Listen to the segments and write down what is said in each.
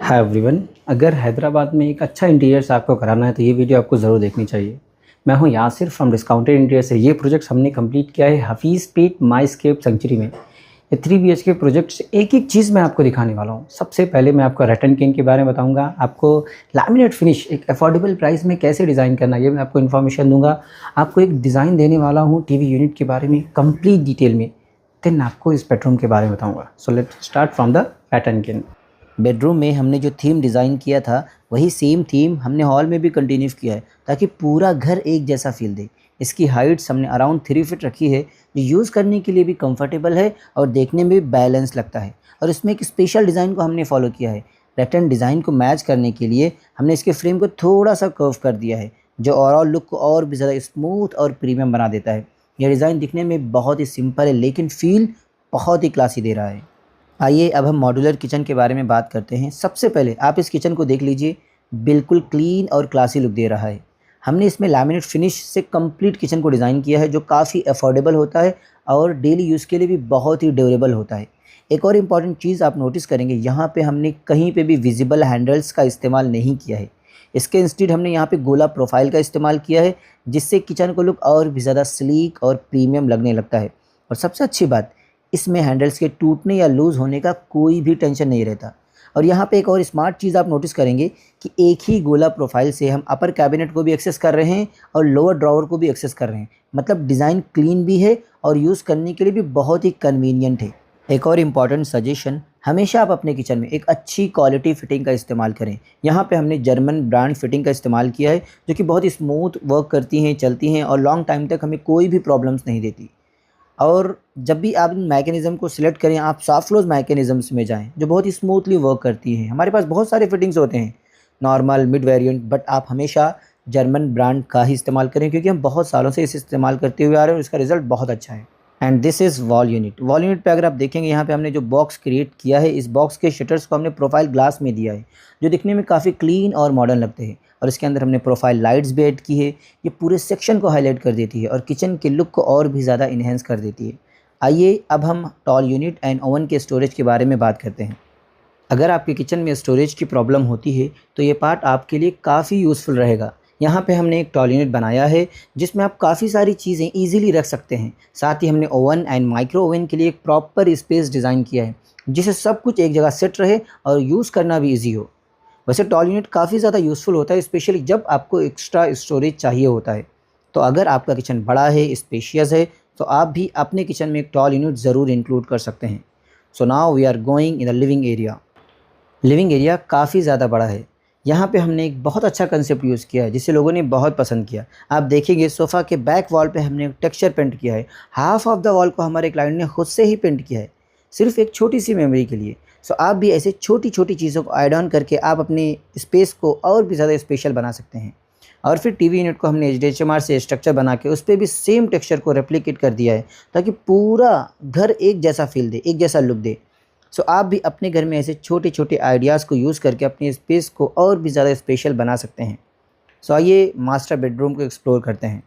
Hi everyone. अगर हैदराबाद में एक अच्छा इंटीरियर्स आपको कराना है तो ये वीडियो आपको ज़रूर देखनी चाहिए। मैं हूँ यासिर फ्रॉम डिस्काउंटेड इंटीरियर से। ये प्रोजेक्ट हमने कंप्लीट किया है हफीज़ पेट माईस्केप सेंचुरी में। ये 3 BHK प्रोजेक्ट से एक एक चीज़ मैं आपको दिखाने वाला हूँ। सबसे पहले मैं आपको रैटन किंग के बारे में बताऊँगा, आपको लैमिनेट फिनिश एक अफोर्डेबल प्राइस में कैसे डिज़ाइन करना है ये मैं आपको इन्फॉर्मेशन दूँगा। आपको एक डिज़ाइन देने वाला हूँ टीवी यूनिट के बारे में कंप्लीट डिटेल में। देन आपको इस बेडरूम के बारे में बताऊँगा। So let's start from the rattan king. Bedroom में हमने जो थीम डिज़ाइन किया था वही सेम थीम हमने हॉल में भी कंटिन्यू किया है ताकि पूरा घर एक जैसा फील दे। इसकी हाइट्स हमने अराउंड 3 फीट रखी है जो यूज़ करने के लिए भी कंफर्टेबल है और देखने में भी बैलेंस लगता है। और इसमें एक स्पेशल डिज़ाइन को हमने फॉलो किया है। रेक्टेंगल डिज़ाइन को मैच करने के लिए हमने इसके फ्रेम को थोड़ा सा कर्व कर दिया है जो ओवरऑल लुक को और भी ज़्यादा स्मूथ और प्रीमियम बना देता है। यह डिज़ाइन दिखने में बहुत ही सिंपल है लेकिन फील बहुत ही क्लासी दे रहा है। आइए अब हम मॉड्यूलर किचन के बारे में बात करते हैं। सबसे पहले आप इस किचन को देख लीजिए, बिल्कुल क्लीन और क्लासी लुक दे रहा है। हमने इसमें लैमिनेट फिनिश से कंप्लीट किचन को डिज़ाइन किया है जो काफ़ी अफोर्डेबल होता है और डेली यूज़ के लिए भी बहुत ही ड्यूरेबल होता है। एक और इम्पॉर्टेंट चीज़ आप नोटिस करेंगे, यहाँ पे हमने कहीं पे भी विजिबल हैंडल्स का इस्तेमाल नहीं किया है। इसके इंस्टेड हमने यहाँ पे गोला प्रोफाइल का इस्तेमाल किया है जिससे किचन को लुक और भी ज़्यादा स्लीक और प्रीमियम लगने लगता है। और सबसे अच्छी बात, इसमें हैंडल्स के टूटने या लूज़ होने का कोई भी टेंशन नहीं रहता। और यहाँ पे एक और स्मार्ट चीज़ आप नोटिस करेंगे कि एक ही गोला प्रोफाइल से हम अपर कैबिनेट को भी एक्सेस कर रहे हैं और लोअर ड्रॉवर को भी एक्सेस कर रहे हैं। मतलब डिज़ाइन क्लीन भी है और यूज़ करने के लिए भी बहुत ही कन्वीनियंट है। एक और इम्पॉर्टेंट सजेशन, हमेशा आप अपने किचन में एक अच्छी क्वालिटी फिटिंग का इस्तेमाल करें। यहाँ पे हमने जर्मन ब्रांड फिटिंग का इस्तेमाल किया है जो कि बहुत ही स्मूथ वर्क करती हैं, चलती हैं और लॉन्ग टाइम तक हमें कोई भी प्रॉब्लम्स नहीं देती। और जब भी आप इन मैकेनिज़्म को सिलेक्ट करें, आप सॉफ्ट क्लोज मैकेनिज़म्स में जाएँ जो बहुत ही स्मूथली वर्क करती हैं। हमारे पास बहुत सारे फिटिंग्स होते हैं, नॉर्मल, मिड वेरिएंट, बट आप हमेशा जर्मन ब्रांड का ही इस्तेमाल करें क्योंकि हम बहुत सालों से इसे इस्तेमाल करते हुए आ रहे हैं और इसका रिज़ल्ट बहुत अच्छा है। And this is wall unit. Wall unit पे अगर आप देखेंगे, यहाँ पे हमने जो बॉक्स क्रिएट किया है, इस बॉक्स के शटर्स को हमने प्रोफाइल ग्लास में दिया है जो दिखने में काफ़ी क्लीन और मॉडर्न लगते हैं। और इसके अंदर हमने प्रोफाइल लाइट्स भी ऐड की है। ये पूरे सेक्शन को हाईलाइट कर देती है और किचन के लुक को और भी ज़्यादा इन्हेंस कर देती है। आइए अब हम टॉल यूनिट एंड ओवन के स्टोरेज के बारे में बात करते हैं। अगर आपके किचन में स्टोरेज की प्रॉब्लम होती है तो ये पार्ट आपके लिए काफ़ी यूज़फुल रहेगा। यहाँ पे हमने एक टॉल यूनिट बनाया है जिसमें आप काफ़ी सारी चीज़ें ईजिली रख सकते हैं। साथ ही हमने ओवन एंड माइक्रो ओवन के लिए एक प्रॉपर स्पेस डिज़ाइन किया है जिससे सब कुछ एक जगह सेट रहे और यूज़ करना भी ईजी हो। वैसे टॉल यूनिट काफ़ी ज़्यादा यूज़फुल होता है, स्पेशली जब आपको एक्स्ट्रा स्टोरेज चाहिए होता है। तो अगर आपका किचन बड़ा है, स्पेशियस है, तो आप भी अपने किचन में एक टॉल यूनिट ज़रूर इंक्लूड कर सकते हैं। So now we are going in the living area. Living area काफ़ी ज़्यादा बड़ा है। यहाँ पे हमने एक बहुत अच्छा कंसेप्ट यूज़ किया है जिसे लोगों ने बहुत पसंद किया। आप देखेंगे सोफ़ा के बैक वॉल पे हमने एक टेक्सचर पेंट किया है। हाफ ऑफ द वॉल को हमारे क्लाइंट ने खुद से ही पेंट किया है, सिर्फ एक छोटी सी मेमोरी के लिए। सो आप भी ऐसे छोटी छोटी चीज़ों को ऐड ऑन करके आप अपने स्पेस को और भी ज़्यादा स्पेशल बना सकते हैं। और फिर टीवी यूनिट को हमने HDHMR से स्ट्रक्चर बना के उस पे भी सेम टेक्सचर को रेप्लिकेट कर दिया है ताकि पूरा घर एक जैसा फील दे, एक जैसा लुक दे। सो आप भी अपने घर में ऐसे छोटे छोटे आइडियाज़ को यूज़ करके अपने स्पेस को और भी ज़्यादा स्पेशल बना सकते हैं। सो आइए मास्टर बेडरूम को एक्सप्लोर करते हैं।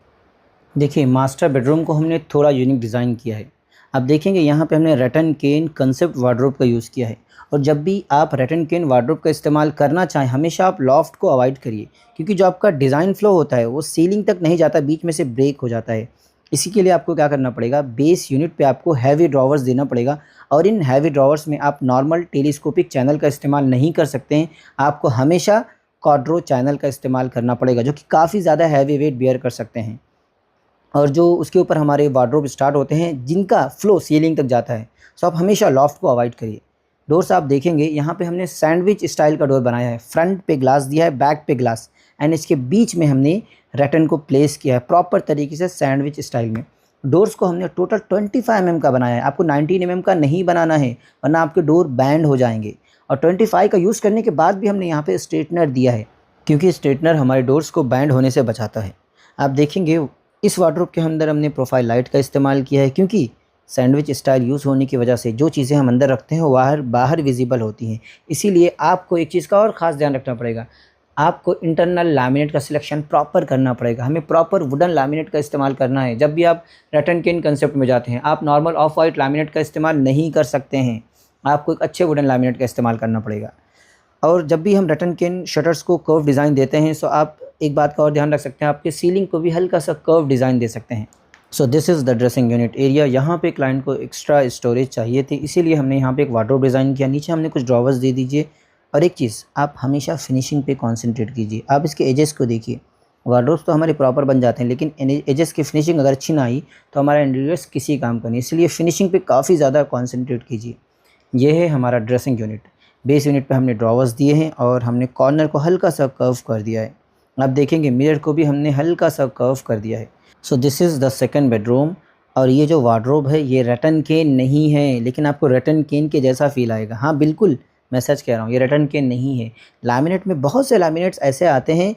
देखिए, मास्टर बेडरूम को हमने थोड़ा यूनिक डिज़ाइन किया है। आप देखेंगे यहाँ पे हमने रैटन केन कंसेप्ट वार्डरोब का यूज़ किया है। और जब भी आप रैटन केन वार्डरोब का इस्तेमाल करना चाहें, हमेशा आप लॉफ्ट को अवॉइड करिए क्योंकि जो आपका डिज़ाइन फ्लो होता है वो सीलिंग तक नहीं जाता, बीच में से ब्रेक हो जाता है। इसी के लिए आपको क्या करना पड़ेगा, बेस यूनिट पे आपको हैवी ड्रॉवर्स देना पड़ेगा। और इन हैवी ड्रॉवर्स में आप नॉर्मल टेलीस्कोपिक चैनल का इस्तेमाल नहीं कर सकते हैं। आपको हमेशा क्वाड्रो चैनल का इस्तेमाल करना पड़ेगा जो कि काफ़ी ज़्यादा हैवी वेट बियर कर सकते हैं। और जो उसके ऊपर हमारे वार्डरोब स्टार्ट होते हैं जिनका फ्लो सीलिंग तक जाता है। सो आप हमेशा लॉफ्ट को अवॉइड करिए। डोर्स आप देखेंगे यहाँ पे हमने सैंडविच स्टाइल का डोर बनाया है। फ्रंट पे ग्लास दिया है, बैक पे ग्लास, एंड इसके बीच में हमने रैटन को प्लेस किया है प्रॉपर तरीके से सैंडविच स्टाइल में। डोर्स को हमने टोटल 25 mm का बनाया है। आपको 19 mm का नहीं बनाना है वरना आपके डोर बैंड हो जाएंगे। और 25 का यूज़ करने के बाद भी हमने यहाँ पे स्ट्रेटनर दिया है क्योंकि स्ट्रेटनर हमारे डोर्स को बैंड होने से बचाता है। आप देखेंगे इस वार्डरोब के अंदर हमने प्रोफाइल लाइट का इस्तेमाल किया है क्योंकि सैंडविच स्टाइल यूज़ होने की वजह से जो चीज़ें हम अंदर रखते हैं वो बाहर विजिबल होती हैं। इसीलिए आपको एक चीज़ का और ख़ास ध्यान रखना पड़ेगा, आपको इंटरनल लैमिनेट का सिलेक्शन प्रॉपर करना पड़ेगा। हमें प्रॉपर वुडन लैमिनेट का इस्तेमाल करना है। जब भी आप रैटन केन कंसेप्ट में जाते हैं, आप नॉर्मल ऑफ वाइट लैमिनेट का इस्तेमाल नहीं कर सकते हैं। आपको एक अच्छे वुडन लैमिनेट का इस्तेमाल करना पड़ेगा। और जब भी हम रटन केन शटर्स को कर्व डिज़ाइन देते हैं, सो आप एक बात का और ध्यान रख सकते हैं, आपके सीलिंग को भी हल्का सा कर्व डिज़ाइन दे सकते हैं। So this is the dressing unit area. यहाँ पे क्लाइंट को एक्स्ट्रा स्टोरेज चाहिए थी, इसीलिए हमने यहाँ पे एक वार्डरोब डिज़ाइन किया। नीचे हमने कुछ ड्रॉवर्स दे दीजिए। और एक चीज़, आप हमेशा फिनिशिंग पे कॉन्सेंट्रेट कीजिए। आप इसके एजेस को देखिए, वार्डरोब्स तो हमारे प्रॉपर बन जाते हैं, लेकिन एजेस की फिनिशिंग अगर अच्छी ना आई तो हमारा इंटीरियर्स किसी काम का नहीं। इसलिए फिनिशिंग पे काफ़ी ज़्यादा कॉन्सेंट्रेट कीजिए। ये है हमारा ड्रेसिंग यूनिट। बेस यूनिट पे हमने ड्रॉवर्स दिए हैं और हमने कॉर्नर को हल्का सा कर्व कर दिया है। आप देखेंगे मिरर को भी हमने हल्का सा कर्व कर दिया है। So this is the second bedroom. और ये जो वार्डरोब है ये रटन केन नहीं है, लेकिन आपको रटन केन के जैसा फ़ील आएगा। हाँ बिल्कुल, मैं सच कह रहा हूँ, ये रटन केन नहीं है। लैमिनेट में बहुत से लैमिनेट्स ऐसे आते हैं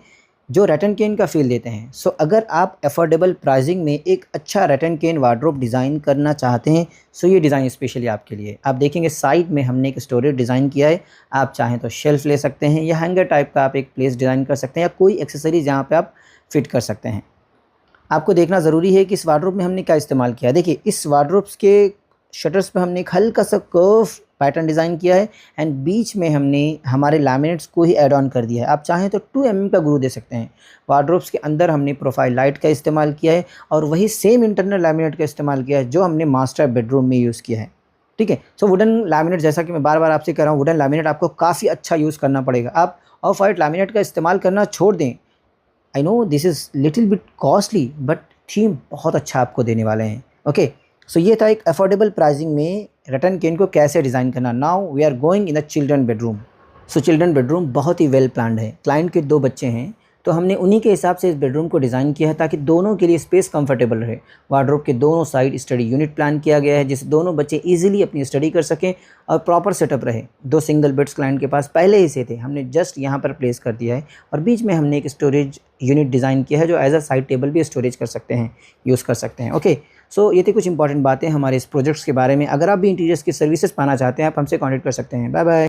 जो रटन केन का फ़ील देते हैं। सो अगर आप अफोर्डेबल प्राइसिंग में एक अच्छा रटन केन वार्डरोब डिज़ाइन करना चाहते हैं, सो ये डिज़ाइन स्पेशली आपके लिए। आप देखेंगे साइड में हमने एक स्टोरेज डिज़ाइन किया है। आप चाहें तो शेल्फ़ ले सकते हैं या हैंगर टाइप का आप एक प्लेस डिज़ाइन कर सकते हैं, या कोई एक्सेसरीज़ यहाँ पे आप फिट कर सकते हैं। आपको देखना ज़रूरी है कि इस वार्डरोब में हमने क्या इस्तेमाल किया है। देखिए इस वार्डरोब्स के शटर्स पे हमने एक हल्का सा कर्व पैटर्न डिज़ाइन किया है एंड बीच में हमने हमारे लैमिनेट्स को ही ऐड ऑन कर दिया है। आप चाहें तो 2 mm का ग्रू दे सकते हैं। वार्डरोब्स के अंदर हमने प्रोफाइल लाइट का इस्तेमाल किया है और वही सेम इंटरनल लैमिनेट का इस्तेमाल किया है जो हमने मास्टर बेडरूम में यूज़ किया है। ठीक है, सो वुडन लैमिनेट, जैसा कि मैं बार बार आपसे कह रहा हूँ, वुडन लैमिनेट आपको काफ़ी अच्छा यूज़ करना पड़ेगा। आप ऑफ वाइट लैमिनेट का इस्तेमाल करना छोड़ दें। I know this is little bit costly, but theme बहुत अच्छा आपको देने वाले हैं। ओके, सो ये था एक अफोर्डेबल प्राइसिंग में रटन केन को कैसे डिज़ाइन करना। Now we are going in the children bedroom. So children bedroom बहुत ही वेल प्लान्ड है। क्लाइंट के 2 बच्चे हैं, तो हमने उन्हीं के हिसाब से इस बेडरूम को डिज़ाइन किया है ताकि दोनों के लिए स्पेस कंफर्टेबल रहे। वार्डरोब के दोनों साइड स्टडी यूनिट प्लान किया गया है जिससे दोनों बच्चे इजीली अपनी स्टडी कर सकें और प्रॉपर सेटअप रहे। 2 सिंगल बेड्स क्लाइंट के पास पहले ही से थे, हमने जस्ट यहाँ पर प्लेस कर दिया है और बीच में हमने एक स्टोरेज यूनिट डिज़ाइन किया है जो एज अ साइड टेबल भी स्टोरेज कर सकते हैं, यूज़ कर सकते हैं। ओके, सो ये थी कुछ इंपॉर्टेंट बातें हमारे इस प्रोजेक्ट्स के बारे में। अगर आप भी इंटीरियर्स की सर्विसेज पाना चाहते हैं, आप हमसे कॉन्टैक्ट कर सकते हैं। Bye bye.